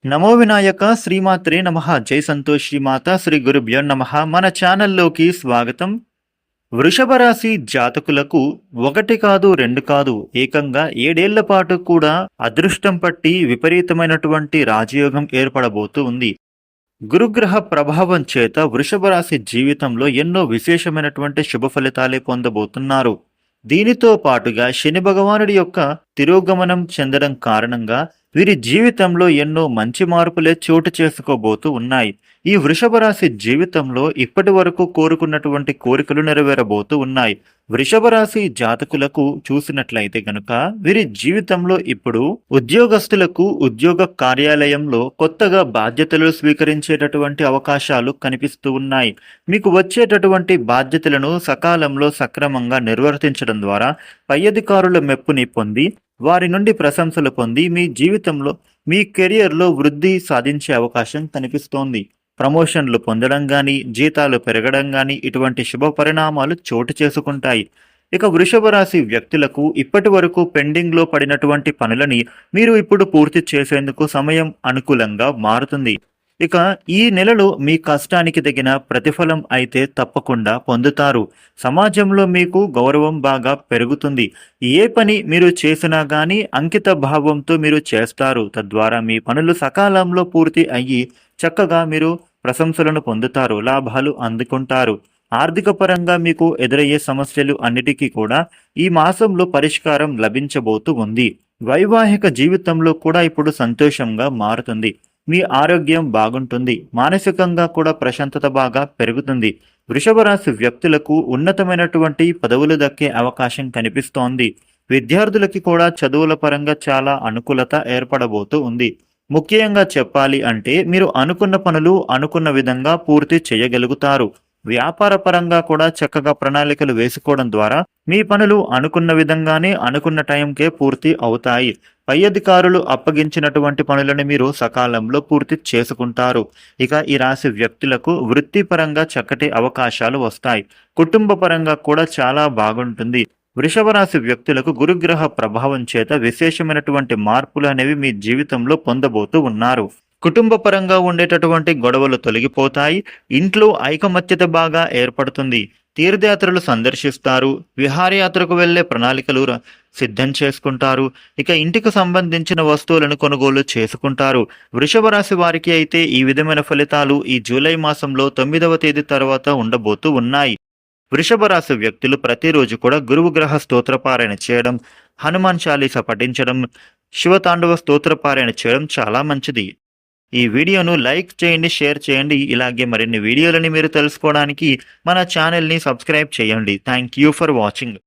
నమో వినాయక శ్రీమాత్రే నమః. జై సంతోషి మాత శ్రీ గురుభ్యో నమః. మన ఛానల్లోకి స్వాగతం. వృషభ రాశి జాతకులకు ఒకటి కాదు రెండు కాదు ఏకంగా 7 ఏళ్ల పాటు కూడా అదృష్టం పట్టి విపరీతమైనటువంటి రాజయోగం ఏర్పడబోతూ ఉంది. గురుగ్రహ ప్రభావం చేత వృషభ రాశి జీవితంలో ఎన్నో విశేషమైనటువంటి శుభ ఫలితాలే పొందబోతున్నారు. దీనితో పాటుగా శని భగవానుడి యొక్క తిరోగమనం చెందడం కారణంగా వీరి జీవితంలో ఎన్నో మంచి మార్పులే చోటు చేసుకోబోతూ ఉన్నాయి. ఈ వృషభ రాశి జీవితంలో ఇప్పటి వరకు కోరుకున్నటువంటి కోరికలు నెరవేరబోతూ ఉన్నాయి. వృషభ రాశి జాతకులకు చూసినట్లయితే గనుక వీరి జీవితంలో ఇప్పుడు ఉద్యోగస్తులకు ఉద్యోగ కార్యాలయంలో కొత్తగా బాధ్యతలు స్వీకరించేటటువంటి అవకాశాలు కనిపిస్తూ ఉన్నాయి. మీకు వచ్చేటటువంటి బాధ్యతలను సకాలంలో సక్రమంగా నిర్వర్తించడం ద్వారా పై అధికారుల మెప్పుని పొంది వారి నుండి ప్రశంసలు పొంది మీ జీవితంలో మీ కెరియర్లో వృద్ధి సాధించే అవకాశం కనిపిస్తోంది. ప్రమోషన్లు పొందడం కానీ జీతాలు పెరగడం కానీ ఇటువంటి శుభ పరిణామాలు చోటు చేసుకుంటాయి. ఇక వృషభ రాశి వ్యక్తులకు ఇప్పటి వరకు పెండింగ్లో పడినటువంటి పనులని మీరు ఇప్పుడు పూర్తి చేసేందుకు సమయం అనుకూలంగా మారుతుంది. ఇక ఈ నెలలో మీ కష్టానికి తగిన ప్రతిఫలం అయితే తప్పకుండా పొందుతారు. సమాజంలో మీకు గౌరవం బాగా పెరుగుతుంది. ఏ పని మీరు చేసినా కానీ అంకిత భావంతో మీరు చేస్తారు. తద్వారా మీ పనులు సకాలంలో పూర్తి అయ్యి చక్కగా మీరు ప్రశంసలను పొందుతారు, లాభాలు అందుకుంటారు. ఆర్థిక పరంగా మీకు ఎదురయ్యే సమస్యలు అన్నిటికీ కూడా ఈ మాసంలో పరిష్కారం లభించబోతూ ఉంది. వైవాహిక జీవితంలో కూడా ఇప్పుడు సంతోషంగా మారుతుంది. మీ ఆరోగ్యం బాగుంటుంది. మానసికంగా కూడా ప్రశాంతత బాగా పెరుగుతుంది. వృషభ రాశి వ్యక్తులకు ఉన్నతమైనటువంటి పదవులు దక్కే అవకాశం కనిపిస్తోంది. విద్యార్థులకి కూడా చదువుల పరంగా చాలా అనుకూలత ఏర్పడబోతూ ఉంది. ముఖ్యంగా చెప్పాలి అంటే మీరు అనుకున్న పనులు అనుకున్న విధంగా పూర్తి చేయగలుగుతారు. వ్యాపార పరంగా కూడా చక్కగా ప్రణాళికలు వేసుకోవడం ద్వారా మీ పనులు అనుకున్న విధంగానే అనుకున్న టైంకే పూర్తి అవుతాయి. పై అధికారులు అప్పగించినటువంటి పనులను మీరు సకాలంలో పూర్తి చేసుకుంటారు. ఇక ఈ రాశి వ్యక్తులకు వృత్తిపరంగా చక్కటి అవకాశాలు వస్తాయి. కుటుంబ పరంగా కూడా చాలా బాగుంటుంది. వృషభ రాశి వ్యక్తులకు గురుగ్రహ ప్రభావం చేత విశేషమైనటువంటి మార్పులు అనేవి మీ జీవితంలో పొందబోతూ ఉన్నారు. కుటుంబ పరంగా ఉండేటటువంటి గొడవలు తొలగిపోతాయి. ఇంట్లో ఐకమత్యత బాగా ఏర్పడుతుంది. తీర్థయాత్రలు సందర్శిస్తారు. విహారయాత్రకు వెళ్లే ప్రణాళికలు సిద్ధం చేసుకుంటారు. ఇక ఇంటికి సంబంధించిన వస్తువులను కొనుగోలు చేసుకుంటారు. వృషభ రాశి వారికి అయితే ఈ విధమైన ఫలితాలు ఈ జూలై మాసంలో 9వ తేదీ తర్వాత ఉండబోతూ ఉన్నాయి. వృషభ రాశి వ్యక్తులు ప్రతిరోజు కూడా గురువు గ్రహ స్తోత్రపారాయణ చేయడం, హనుమాన్ చాలీస పఠించడం, శివతాండవ స్తోత్రపారాయణ చేయడం చాలా మంచిది. ఈ వీడియోను లైక్ చేయండి, షేర్ చేయండి. ఇలాగే మరిన్ని వీడియోలని మీరు తెలుసుకోవడానికి మన ఛానల్ని సబ్స్క్రైబ్ చేయండి. Thank you for watching.